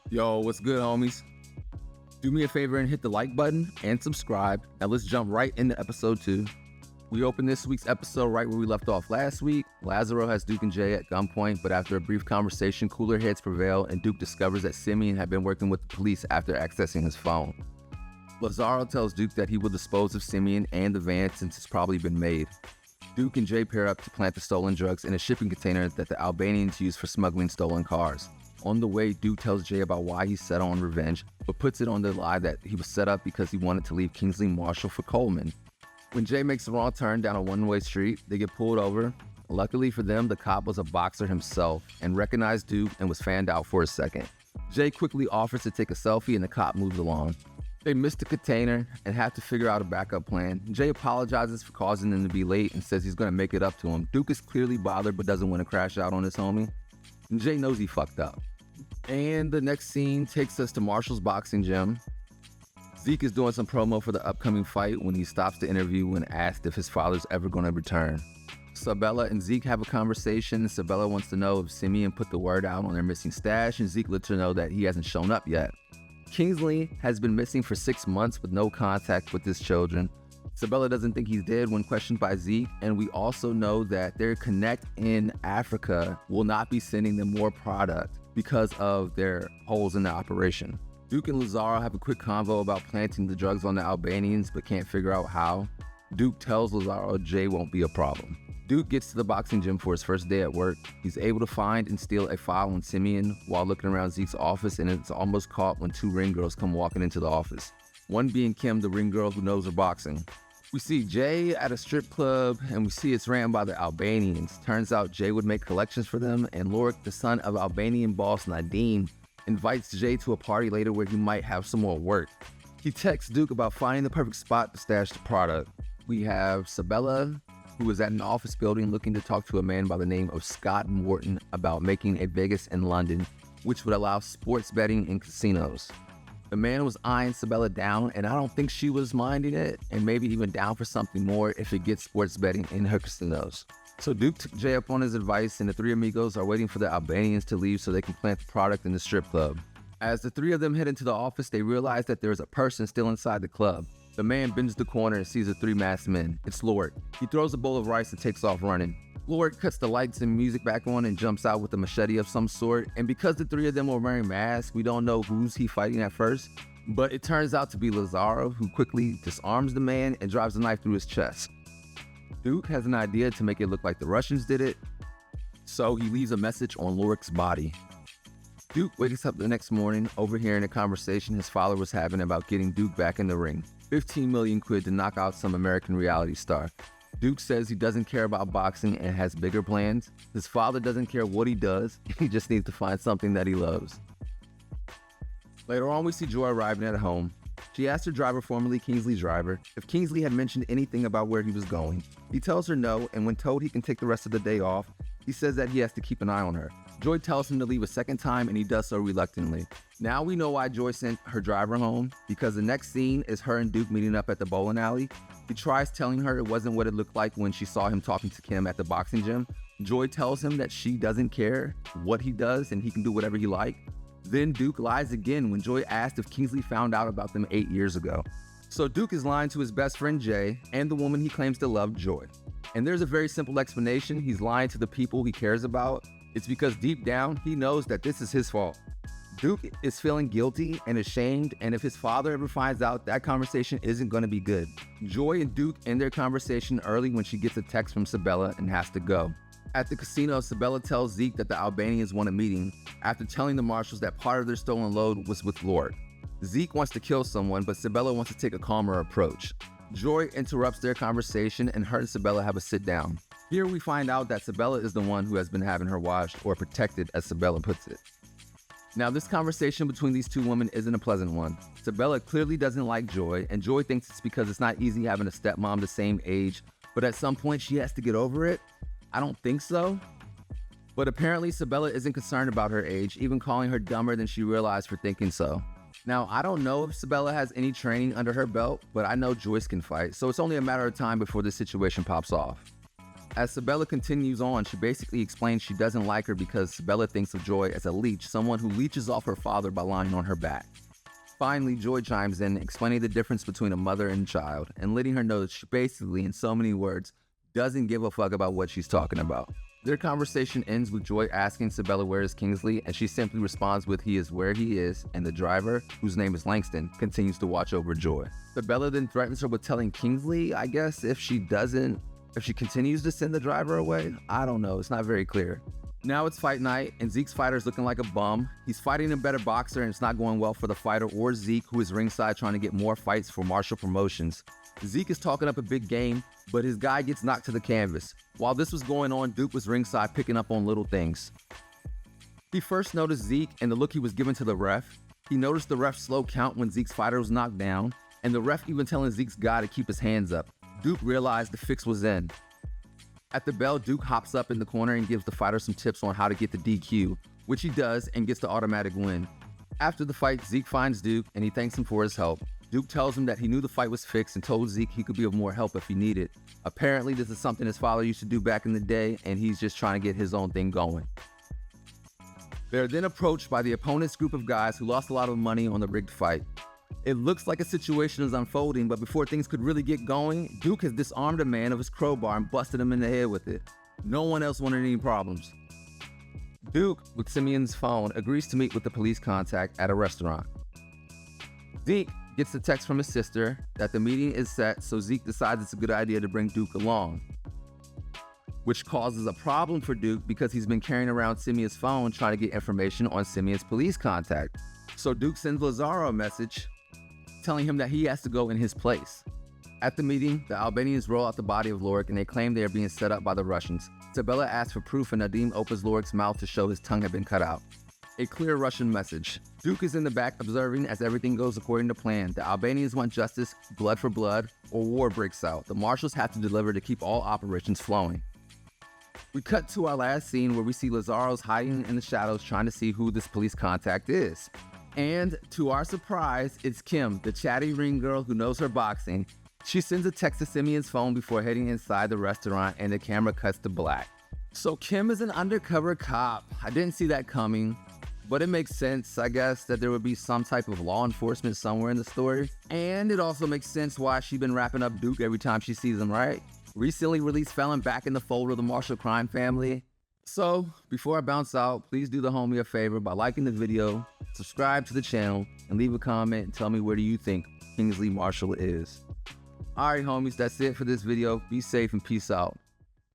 Yo, what's good, homies? Do me a favor and hit the like button and subscribe. Now let's jump right into episode 2. We open this week's episode right where we left off last week. Lazaro has Duke and Jay at gunpoint, but after a brief conversation, cooler heads prevail and Duke discovers that Simeon had been working with the police after accessing his phone. Lazaro tells Duke that he will dispose of Simeon and the van since it's probably been made. Duke and Jay pair up to plant the stolen drugs in a shipping container that the Albanians use for smuggling stolen cars. On the way, Duke tells Jay about why he's set on revenge, but puts it on the lie that he was set up because he wanted to leave Kingsley Marshall for Coleman. When Jay makes the wrong turn down a one-way street, they get pulled over. Luckily for them, the cop was a boxer himself and recognized Duke and was fanned out for a second. Jay quickly offers to take a selfie and the cop moves along. They miss the container and have to figure out a backup plan. Jay apologizes for causing them to be late and says he's going to make it up to him. Duke is clearly bothered but doesn't want to crash out on his homie. And Jay knows he fucked up. And the next scene takes us to Marshall's boxing gym. Zeke is doing some promo for the upcoming fight when he stops the interview and asks if his father's ever going to return. Sabella and Zeke have a conversation. Sabella wants to know if Simeon put the word out on their missing stash, and Zeke lets her know that he hasn't shown up yet. Kingsley has been missing for 6 months with no contact with his children. Sabella doesn't think he's dead when questioned by Zeke, and we also know that their connect in Africa will not be sending them more product because of their holes in the operation. Duke and Lazaro have a quick convo about planting the drugs on the Albanians but can't figure out how. Duke tells Lazaro Jay won't be a problem. Duke gets to the boxing gym for his first day at work. He's able to find and steal a file on Simeon while looking around Zeke's office, and it's almost caught when 2 ring girls come walking into the office. One being Kim, the ring girl who knows her boxing. We see Jay at a strip club, and we see it's ran by the Albanians. Turns out Jay would make collections for them, and Lorik, the son of Albanian boss Nadim, invites Jay to a party later where he might have some more work. He texts Duke about finding the perfect spot to stash the product. We have Sabella, who is at an office building looking to talk to a man by the name of Scott Morton about making a Vegas in London, which would allow sports betting in casinos. The man was eyeing Sabella down, and I don't think she was minding it, and maybe even down for something more if it gets sports betting in her casinos. So Duke took Jay up on his advice, and the 3 amigos are waiting for the Albanians to leave so they can plant the product in the strip club. As the 3 of them head into the office, they realize that there is a person still inside the club. The man bends the corner and sees the 3 masked men. It's Lorik. He throws a bowl of rice and takes off running. Lorik cuts the lights and music back on and jumps out with a machete of some sort, and because the 3 of them were wearing masks, we don't know who's he fighting at first, but it turns out to be Lazaro, who quickly disarms the man and drives a knife through his chest. Duke has an idea to make it look like the Russians did it, so he leaves a message on Lorik's body. Duke wakes up the next morning overhearing a conversation his father was having about getting Duke back in the ring. 15 million quid to knock out some American reality star. Duke says he doesn't care about boxing and has bigger plans. His father doesn't care what he does, he just needs to find something that he loves. Later on, we see Joy arriving at home. She asks her driver, formerly Kingsley's driver, if Kingsley had mentioned anything about where he was going. He tells her no, and when told he can take the rest of the day off, he says that he has to keep an eye on her. Joy tells him to leave a second time, and he does so reluctantly. Now we know why Joy sent her driver home, because the next scene is her and Duke meeting up at the bowling alley. He tries telling her it wasn't what it looked like when she saw him talking to Kim at the boxing gym. Joy tells him that she doesn't care what he does and he can do whatever he likes. Then Duke lies again when Joy asked if Kingsley found out about them 8 years ago. So Duke is lying to his best friend Jay and the woman he claims to love, Joy. And there's a very simple explanation. He's lying to the people he cares about. It's because deep down, he knows that this is his fault. Duke is feeling guilty and ashamed, and if his father ever finds out, that conversation isn't going to be good. Joy and Duke end their conversation early when she gets a text from Sabella and has to go. At the casino, Sabella tells Zeke that the Albanians want a meeting after telling the marshals that part of their stolen load was with Lorik. Zeke wants to kill someone, but Sabella wants to take a calmer approach. Joy interrupts their conversation, and her and Sabella have a sit down. Here we find out that Sabella is the one who has been having her washed, or protected as Sabella puts it. Now, this conversation between these 2 women isn't a pleasant one. Sabella clearly doesn't like Joy, and Joy thinks it's because it's not easy having a stepmom the same age, but at some point she has to get over it. I don't think so. But apparently Sabella isn't concerned about her age, even calling her dumber than she realized for thinking so. Now, I don't know if Sabella has any training under her belt, but I know Joyce can fight, so it's only a matter of time before this situation pops off. As Sabella continues on, she basically explains she doesn't like her because Sabella thinks of Joy as a leech, someone who leeches off her father by lying on her back. Finally, Joy chimes in, explaining the difference between a mother and a child, and letting her know that she basically, in so many words, doesn't give a fuck about what she's talking about. Their conversation ends with Joy asking Sabella where is Kingsley, and she simply responds with he is where he is, and the driver, whose name is Langston, continues to watch over Joy. Sabella then threatens her with telling Kingsley, I guess, if she continues to send the driver away. I don't know, it's not very clear. Now it's fight night, and Zeke's fighter's looking like a bum. He's fighting a better boxer, and it's not going well for the fighter or Zeke, who is ringside trying to get more fights for Marshall Promotions. Zeke is talking up a big game, but his guy gets knocked to the canvas. While this was going on, Duke was ringside picking up on little things. He first noticed Zeke and the look he was giving to the ref. He noticed the ref's slow count when Zeke's fighter was knocked down, and the ref even telling Zeke's guy to keep his hands up. Duke realized the fix was in. At the bell, Duke hops up in the corner and gives the fighter some tips on how to get the DQ, which he does and gets the automatic win. After the fight, Zeke finds Duke and he thanks him for his help. Duke tells him that he knew the fight was fixed and told Zeke he could be of more help if he needed. Apparently, this is something his father used to do back in the day, and he's just trying to get his own thing going. They're then approached by the opponent's group of guys who lost a lot of money on the rigged fight. It looks like a situation is unfolding, but before things could really get going, Duke has disarmed a man of his crowbar and busted him in the head with it. No one else wanted any problems. Duke, with Simeon's phone, agrees to meet with the police contact at a restaurant. Zeke gets a text from his sister that the meeting is set, so Zeke decides it's a good idea to bring Duke along, which causes a problem for Duke because he's been carrying around Simeon's phone trying to get information on Simeon's police contact. So Duke sends Lazaro a message telling him that he has to go in his place. At the meeting, the Albanians roll out the body of Lorik and they claim they are being set up by the Russians. Sabella asks for proof and Nadim opens Lorik's mouth to show his tongue had been cut out. A clear Russian message. Duke is in the back observing as everything goes according to plan. The Albanians want justice, blood for blood, or war breaks out. The marshals have to deliver to keep all operations flowing. We cut to our last scene where we see Lazaro's hiding in the shadows trying to see who this police contact is. And to our surprise, it's Kim, the chatty ring girl who knows her boxing. She sends a text to Simeon's phone before heading inside the restaurant and the camera cuts to black. So Kim is an undercover cop. I didn't see that coming, but it makes sense, I guess, that there would be some type of law enforcement somewhere in the story. And it also makes sense why she's been wrapping up Duke every time she sees him, right? Recently released felon back in the fold of the Marshall crime family. So, before I bounce out, please do the homie a favor by liking the video, subscribe to the channel, and leave a comment and tell me where do you think Kingsley Marshall is. Alright homies, that's it for this video. Be safe and peace out.